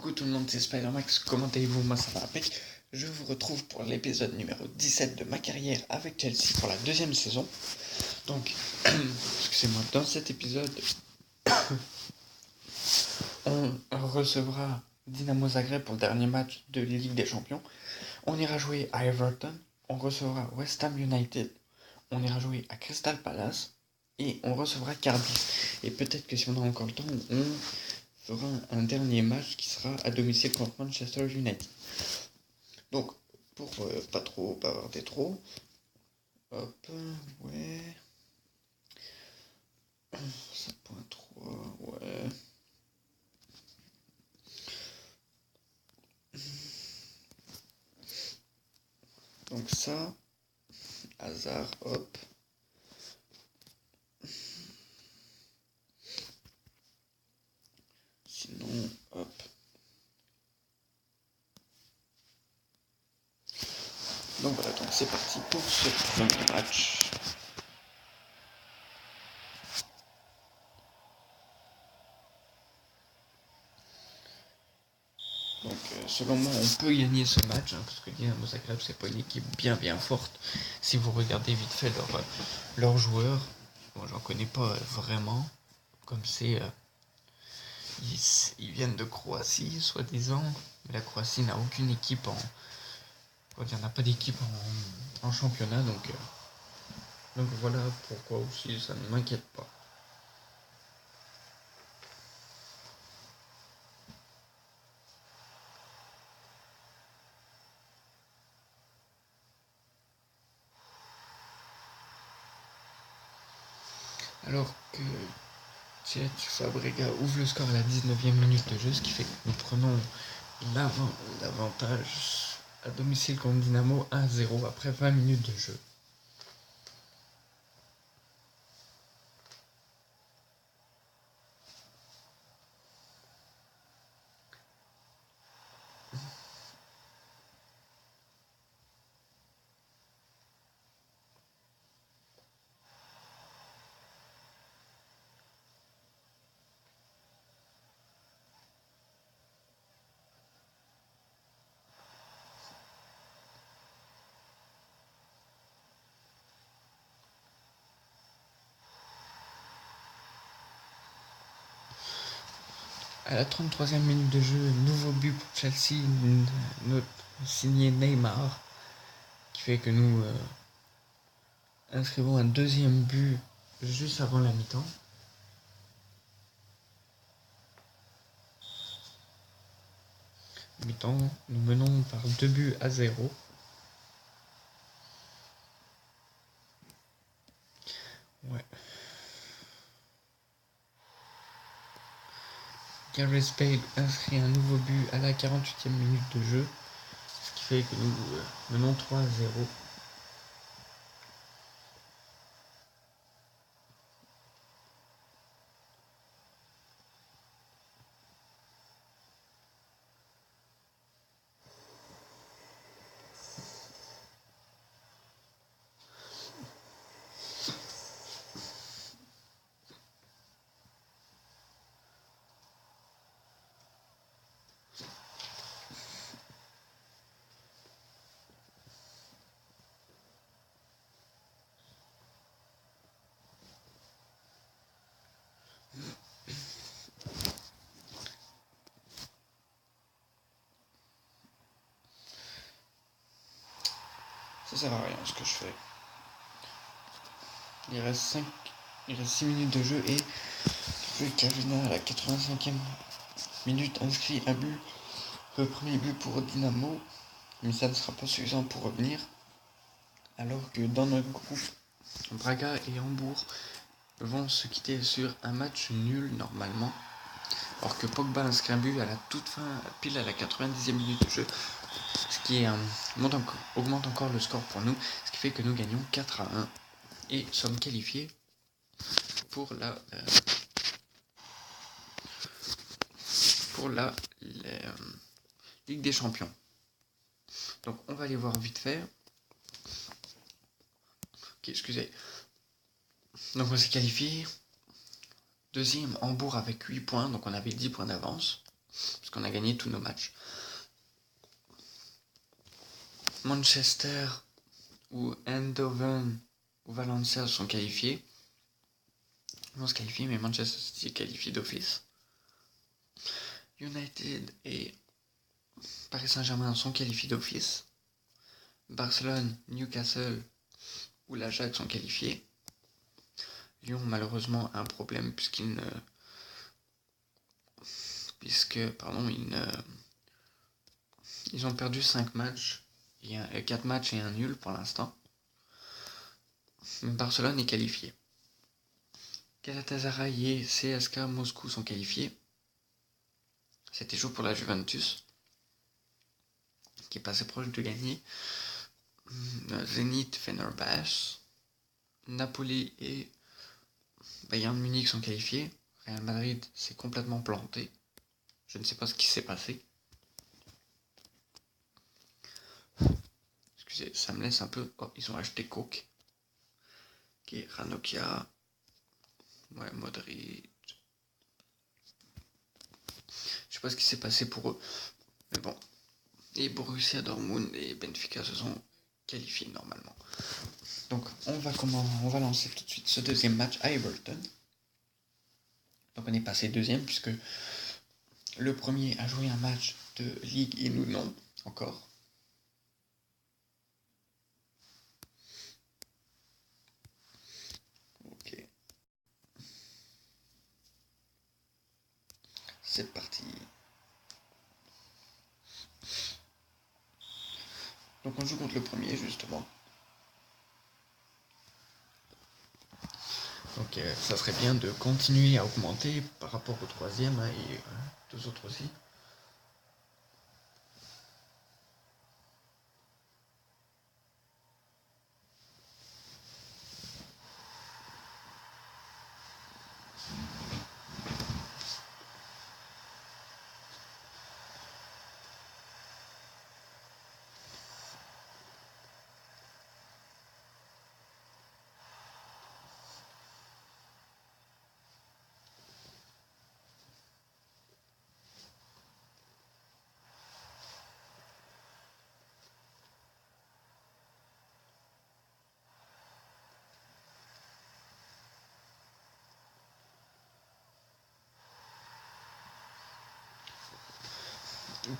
Coucou tout le monde, c'est Spider-Max, comment allez-vous? Moi ça va impec. Je vous retrouve pour l'épisode numéro 17 de ma carrière avec Chelsea pour la deuxième saison. Donc, excusez-moi, dans cet épisode, on recevra Dynamo Zagreb pour le dernier match de Ligue des Champions. On ira jouer à Everton, on recevra West Ham United, on ira jouer à Crystal Palace et on recevra Cardiff. Et peut-être que si on a encore le temps, on fera un dernier match qui sera à domicile contre Manchester United. Donc, pour pas trop bavarder trop, hop, ouais, 7.3, ouais. Donc ça, hasard, hop. Sinon, hop. Donc voilà, donc c'est parti pour ce premier match. Donc selon moi, on peut gagner ce match, parce que Dynamo Zagreb, c'est pas une équipe bien forte. Si vous regardez vite fait leurs joueurs, bon, j'en connais pas vraiment, comme c'est... Ils viennent de Croatie, soi-disant, mais la Croatie n'a aucune équipe il n'y en a pas d'équipe en championnat, donc voilà pourquoi aussi ça ne m'inquiète pas. Alors que Thiago Fabrega ouvre le score à la 19e minute de jeu, ce qui fait que nous prenons l'avantage à domicile contre Dynamo 1-0 après 20 minutes de jeu. À la 33e minute de jeu, nouveau but pour Chelsea, signé Neymar, qui fait que nous inscrivons un deuxième but juste avant la mi-temps. Mi-temps, nous menons par 2-0. Ouais. Gareth Bale inscrit un nouveau but à la 48e minute de jeu, ce qui fait que nous menons 3-0. Ça sert à rien ce que je fais. Il reste 6 minutes de jeu et Kavina à la 85e minute inscrit un but. Le premier but pour Dynamo, mais ça ne sera pas suffisant pour revenir. Alors que dans notre groupe, Braga et Hambourg vont se quitter sur un match nul normalement. Alors que Pogba inscrit un but à la toute fin, pile à la 90e minute de jeu. Ce qui augmente encore le score pour nous, ce qui fait que nous gagnons 4-1 et sommes qualifiés pour la Ligue des Champions. Donc on va aller voir vite fait. Ok, excusez. Donc on s'est qualifié. Deuxième, Hambourg avec 8 points, donc on avait 10 points d'avance. parce qu'on a gagné tous nos matchs. Manchester ou Eindhoven ou Valencia sont qualifiés. Ils vont se qualifier, mais Manchester City est qualifié d'office. United et Paris Saint-Germain sont qualifiés d'office. Barcelone, Newcastle ou l'Ajax sont qualifiés. Lyon malheureusement a un problème ils ont perdu 5 matchs, 4 matchs et un nul pour l'instant. Barcelone est qualifié. Galatasaray et CSKA Moscou sont qualifiés. C'était chaud pour la Juventus, qui est passé proche de gagner. Zenit, Fenerbahçe, Napoli et Bayern Munich sont qualifiés. Real Madrid s'est complètement planté. Je ne sais pas ce qui s'est passé. Excusez, ça me laisse un peu... Oh, ils ont acheté Coke. Ok, Ranocchia. Ouais, Modric. Je sais pas ce qui s'est passé pour eux. Mais bon. Et Borussia Dortmund et Benfica se sont qualifiés normalement. Donc on va lancer tout de suite ce deuxième match à Everton. Donc on est passé deuxième puisque le premier a joué un match de Ligue et nous non encore. Ok. C'est parti. Donc on joue contre le premier justement. Donc ça serait bien de continuer à augmenter par rapport au troisième et deux autres aussi.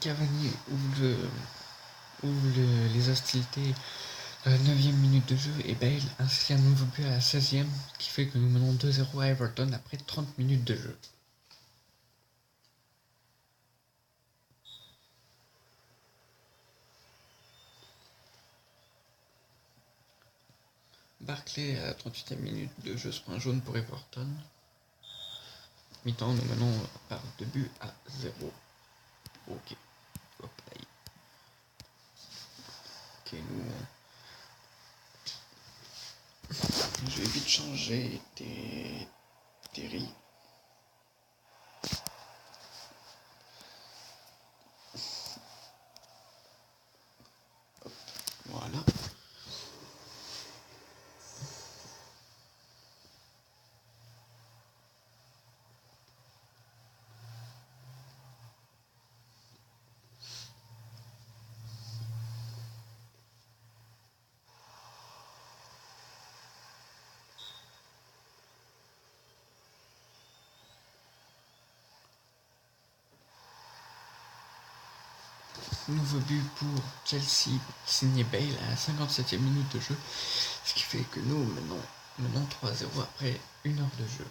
Cavani ouvre les hostilités à la 9e minute de jeu et Bale inscrit un nouveau but à la 16e, ce qui fait que nous menons 2-0 à Everton après 30 minutes de jeu. Barclay à la 38e minute de jeu sur un jaune pour Everton. Mi-temps, nous menons par 2 buts à 0. Ok. Hop, là. Ok, je vais vite changer Terry. Hop, voilà. Nouveau but pour Chelsea, signé Bale à la 57e minute de jeu, ce qui fait que nous menons 3-0 après 1 heure de jeu.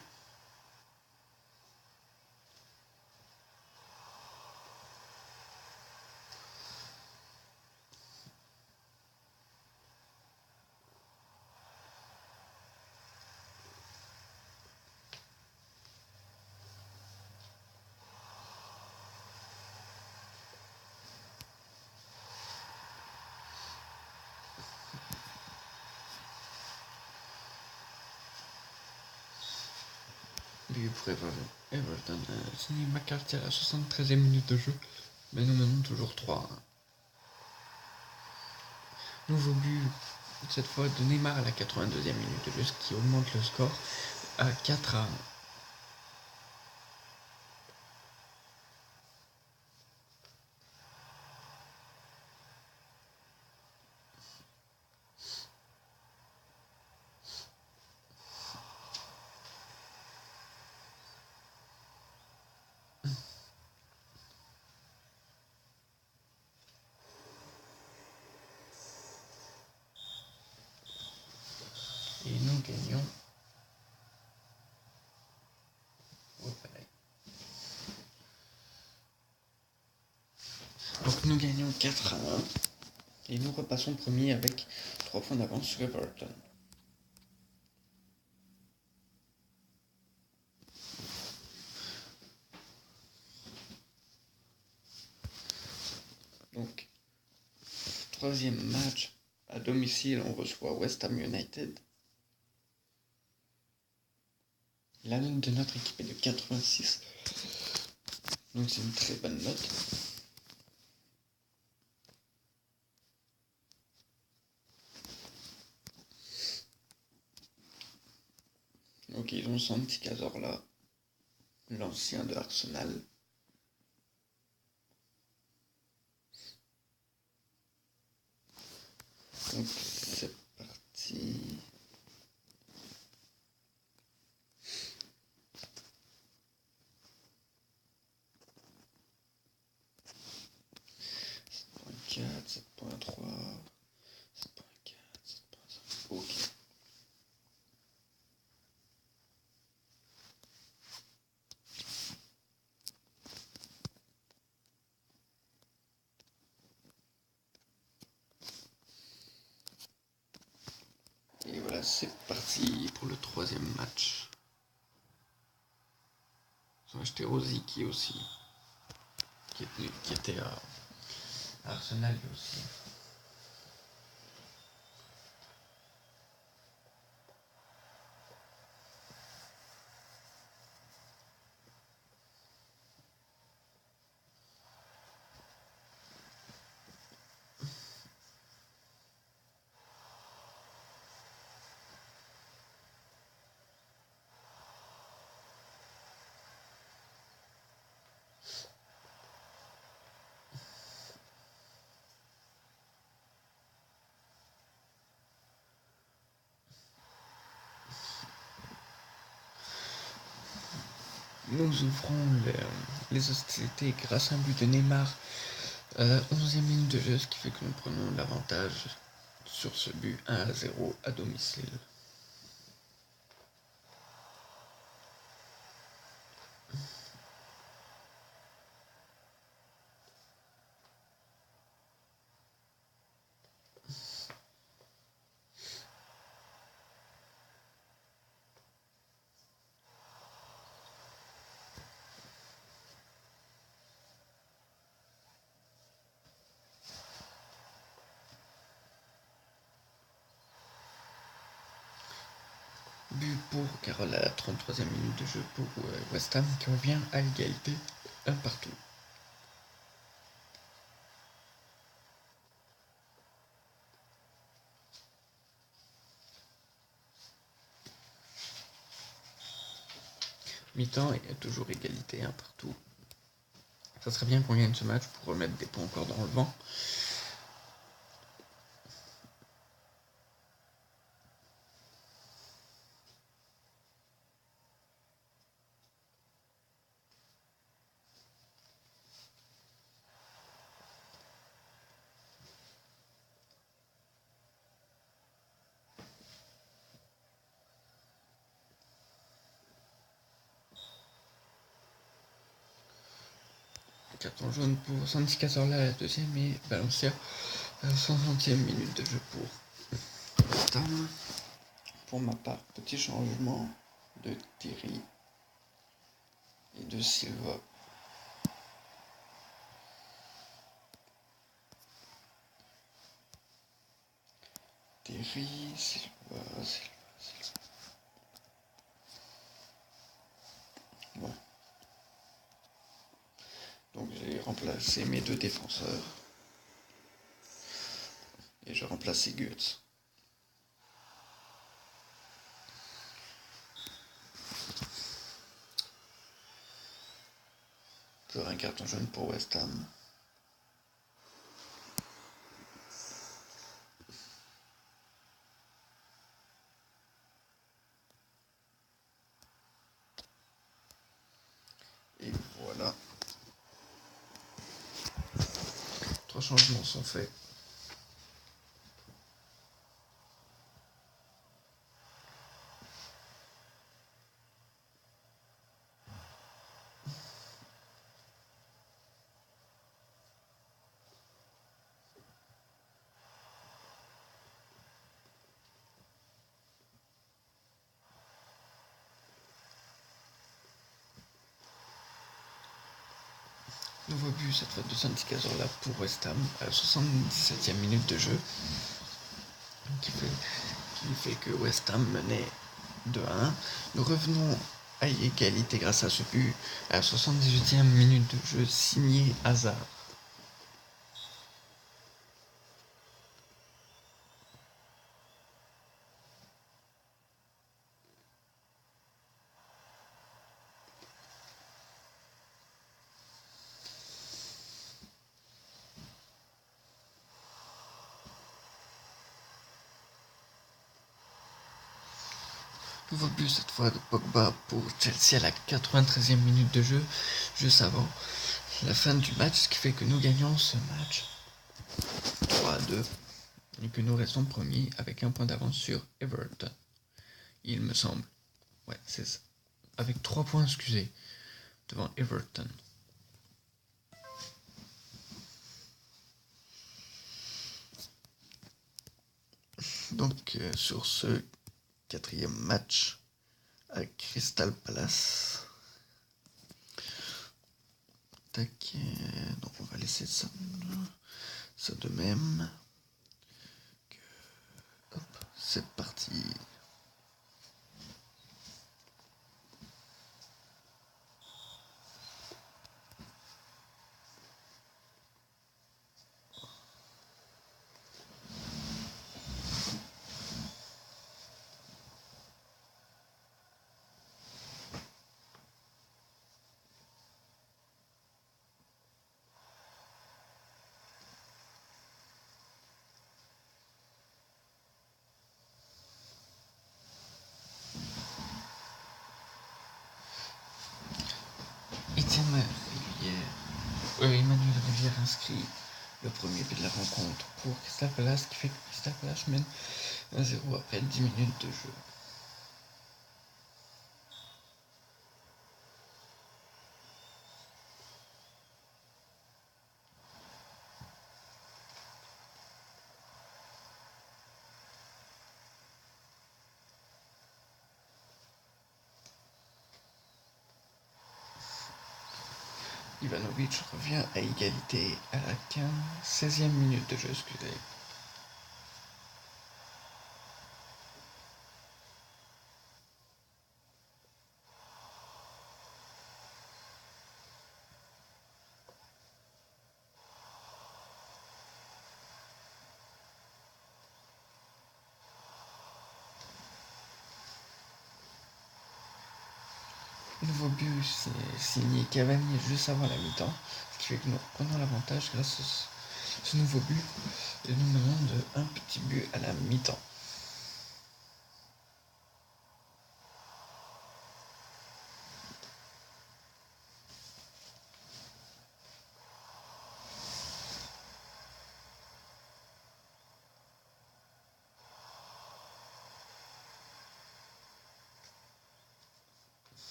But pour Everton, signé McCarthy à la 73e minute de jeu, mais nous menons toujours 3-1. Nouveau but, cette fois de Neymar à la 82e minute de jeu, ce qui augmente le score à 4-1. Nous gagnons 4-1 et nous repassons premier avec 3 points d'avance sur Everton. Donc, troisième match à domicile, on reçoit West Ham United. La note de notre équipe est de 86, donc c'est une très bonne note. Donc ils ont Santi Cazorla, l'ancien de Arsenal. Donc c'est parti. .4, 7.3, 7.4, 7.5. Ok. Et voilà, c'est parti pour le troisième match. Ils ont acheté Rosicky aussi, qui était à Arsenal aussi. Nous ouvrons les hostilités grâce à un but de Neymar. 11e minute de jeu, ce qui fait que nous prenons l'avantage sur ce but 1-0 à domicile. But pour Carole à la 33e minute de jeu pour West Ham qui revient à égalité, un partout. Mi-temps et toujours égalité, un partout. Ça serait bien qu'on gagne ce match pour remettre des points encore dans le vent. Carton jaune pour Santi Cazorla à la deuxième et Valencia à la 60e minute de jeu pour West Ham. Pour ma part, petit changement de Terry et de Silva. Terry, Silva. Bon. Donc j'ai remplacé mes deux défenseurs. Et je remplace Götze. J'aurai un carton jaune pour West Ham. Et voilà. 3 changements sont faits. Nouveau but cette fois de Santi Cazorla pour West Ham à la 77e minute de jeu, qui fait que West Ham menait 2-1. Nous revenons à égalité grâce à ce but à la 78e minute de jeu signé Hazard. Nouveau but cette fois de Pogba pour Chelsea à la 93e minute de jeu, juste avant la fin du match, ce qui fait que nous gagnons ce match 3-2 et que nous restons premiers avec un point d'avance sur Everton. Il me semble. Ouais, c'est ça. Avec 3 points, excusez, devant Everton. Donc sur ce 4e match à Crystal Palace. Tac, donc on va laisser ça de même. Hop, c'est parti. Emmanuel Rivière inscrit le premier but de la rencontre pour Crystal Palace, qui fait que Crystal Palace mène 1-0 après 10 minutes de jeu. Ivanovic revient à égalité à la 16e minute de jeu, excusez. Le nouveau but c'est signé Cavani juste avant la mi-temps, ce qui fait que nous prenons l'avantage grâce à ce nouveau but et nous menons de un petit but à la mi-temps.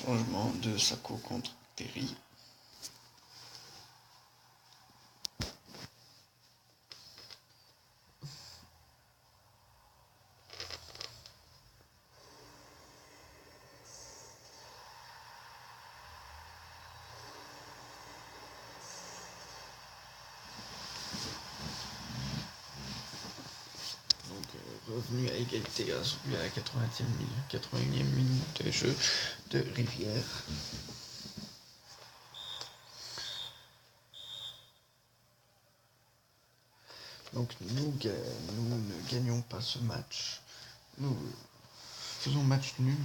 Changement de Sako contre Terry. Revenu à égalité grâce au but à la 81e minute de jeu de Rivière. Donc nous ne gagnons pas ce match. Nous faisons match nul.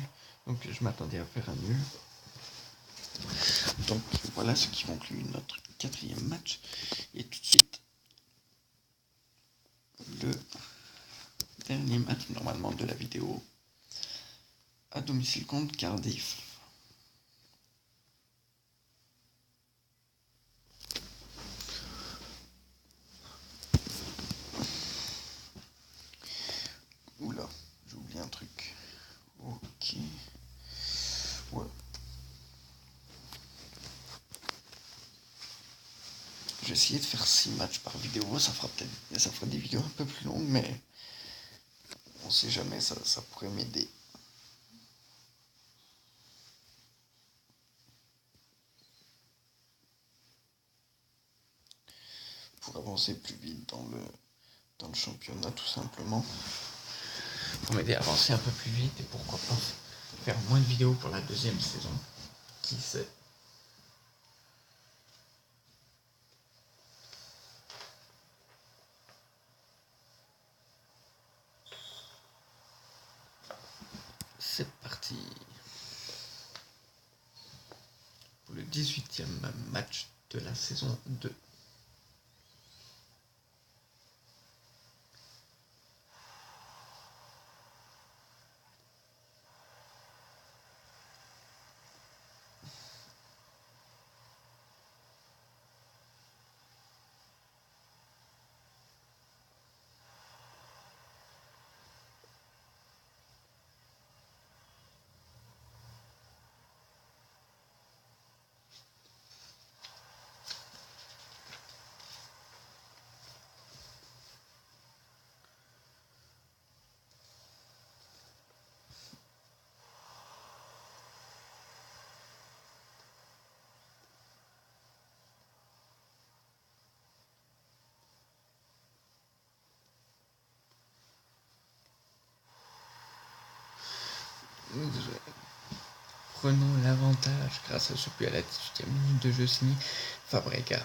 Donc je m'attendais à faire un nul. Donc voilà ce qui conclut notre 4e match. Et tout de suite le dernier match normalement de la vidéo, à domicile contre Cardiff. Oula. essayer de faire 6 matchs par vidéo, ça fera des vidéos un peu plus longues, mais on sait jamais, ça pourrait m'aider. Pour avancer plus vite dans le championnat, tout simplement. Pour m'aider à avancer un peu plus vite et pourquoi pas faire moins de vidéos pour la deuxième saison. Qui sait? C'est parti pour le 18e match de la saison 2. Nous prenons l'avantage grâce à ce but à la 18e minute de jeu signé Fabregas.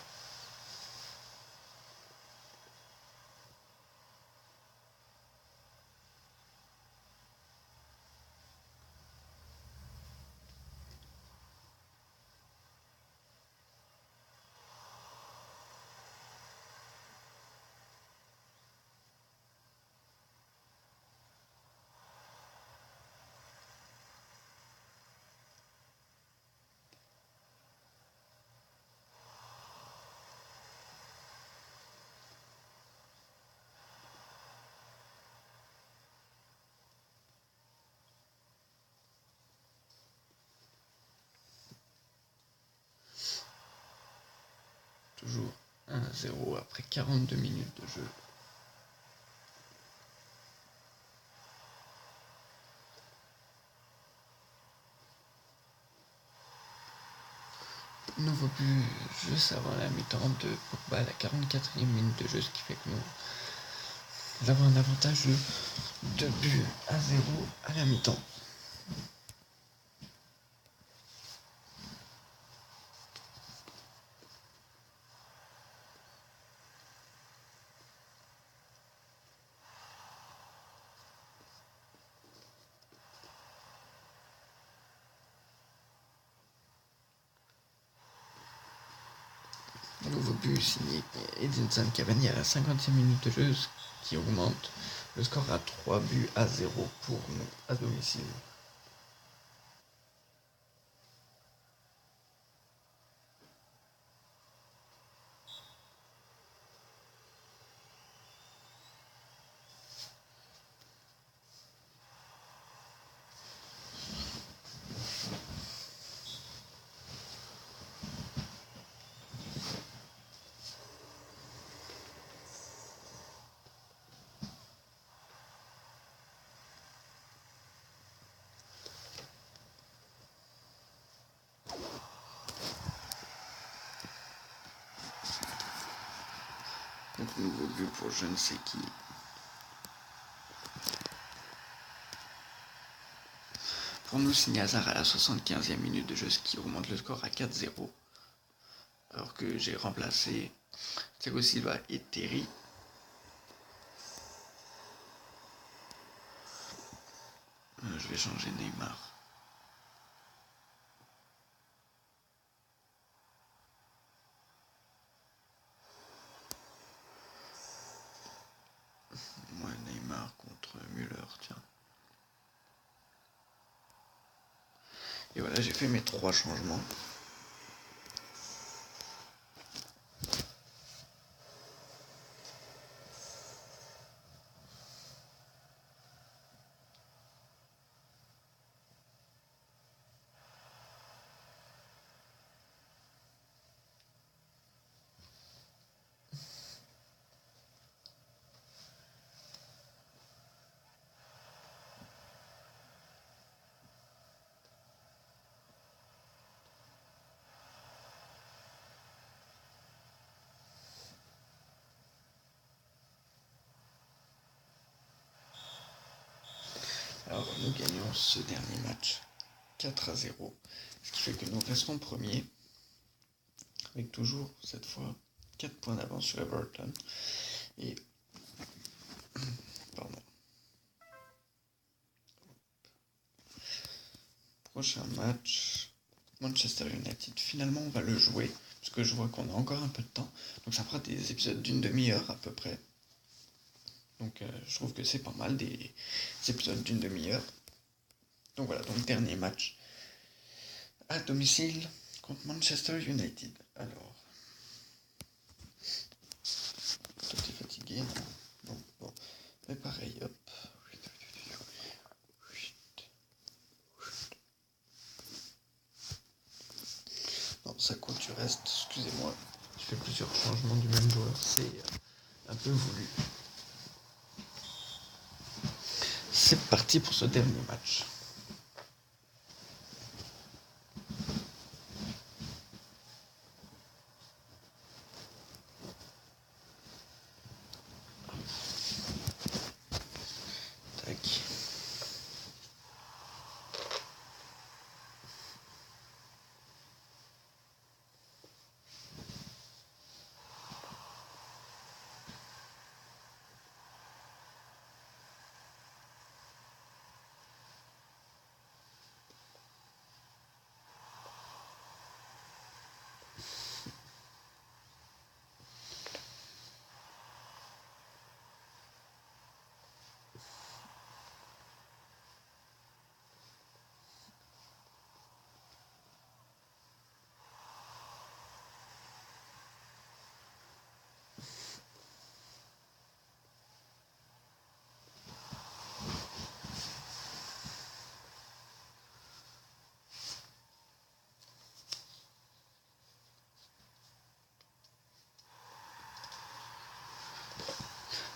Toujours 1-0 après 42 minutes de jeu. Nouveau but juste avant la mi-temps de Pogba à la 44e minute de jeu, ce qui fait que nous avons un avantage de 2 buts à 0 à la mi-temps. Nouveau but signé Edinson Cavani à la 50e minute de jeu, ce qui augmente le score à 3 buts à 0 pour nous à domicile. Donc nouveau but pour je ne sais qui. Pour nous, signé Hazard à la 75e minute de jeu, ce qui remonte le score à 4-0. Alors que j'ai remplacé Thiago Silva et Terry. Je vais changer Neymar. Moi, Neymar contre Müller, tiens. Et voilà, j'ai fait mes 3 changements. nous gagnons ce dernier match 4-0, ce qui fait que nous restons premiers, avec toujours cette fois 4 points d'avance sur Everton. Et pardon. Prochain match, Manchester United. Finalement, on va le jouer, parce que je vois qu'on a encore un peu de temps. Donc ça fera des épisodes d'une demi-heure à peu près. Donc je trouve que c'est pas mal, des épisodes d'une demi-heure. Donc voilà, donc dernier match à domicile contre Manchester United. Alors, toi t'es fatigué, non? Bon, mais pareil, hop. Non, ça compte, tu restes, excusez-moi. Je fais plusieurs changements du même joueur, c'est un peu voulu. C'est parti pour ce dernier match. Tac.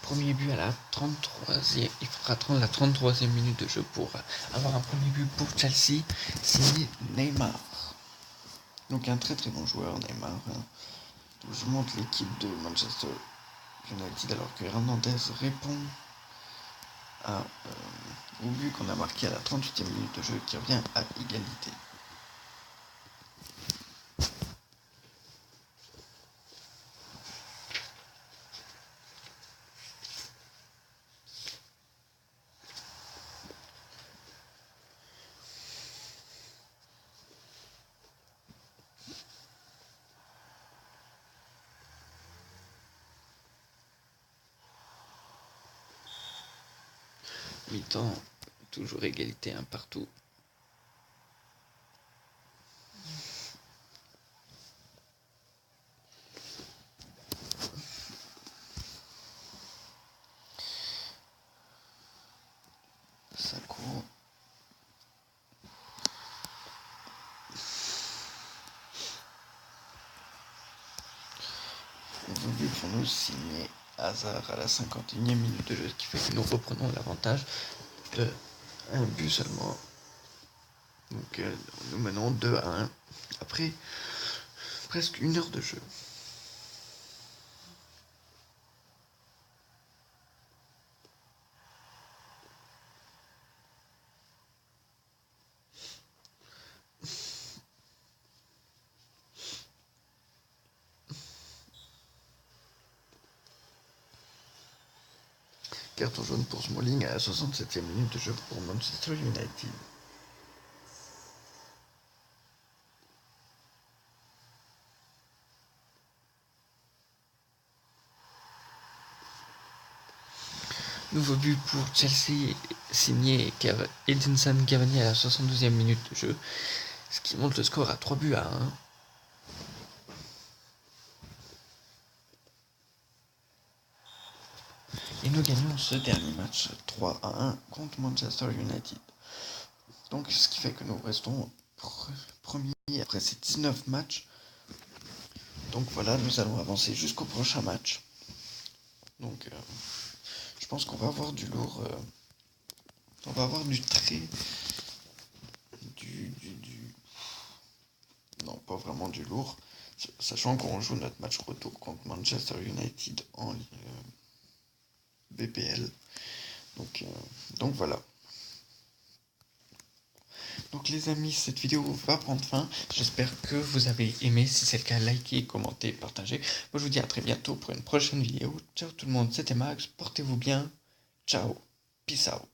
Premier but à la 33e. Il faudra attendre la 33e minute de jeu pour avoir un premier but pour Chelsea, signé Neymar. Donc un très très bon joueur, Neymar. Donc je montre l'équipe de Manchester United alors que Hernandez répond au but qu'on a marqué à la 38e minute de jeu qui revient à égalité. Mi-temps, toujours égalité, un partout. Ça court. Nouveau but pour nous signer Hazard à la 51e minute de jeu, ce qui fait que nous reprenons l'avantage de un but seulement. Donc nous menons 2-1 après presque une heure de jeu. Carton jaune pour Smalling à la 67e minute de jeu pour Manchester United. Nouveau but pour Chelsea, signé Edinson Cavani à la 72e minute de jeu, ce qui monte le score à 3-1. Et nous gagnons ce dernier match 3-1 contre Manchester United. Donc ce qui fait que nous restons premiers après ces 19 matchs. Donc voilà, nous allons avancer jusqu'au prochain match. Donc je pense qu'on va avoir du lourd. On va avoir du très... Non, pas vraiment du lourd. Sachant qu'on joue notre match retour contre Manchester United en BPL. Donc voilà. Donc les amis, cette vidéo va prendre fin. J'espère que vous avez aimé. Si c'est le cas, likez, commentez, partagez. Moi je vous dis à très bientôt pour une prochaine vidéo. Ciao tout le monde, c'était Max, portez-vous bien. Ciao, peace out.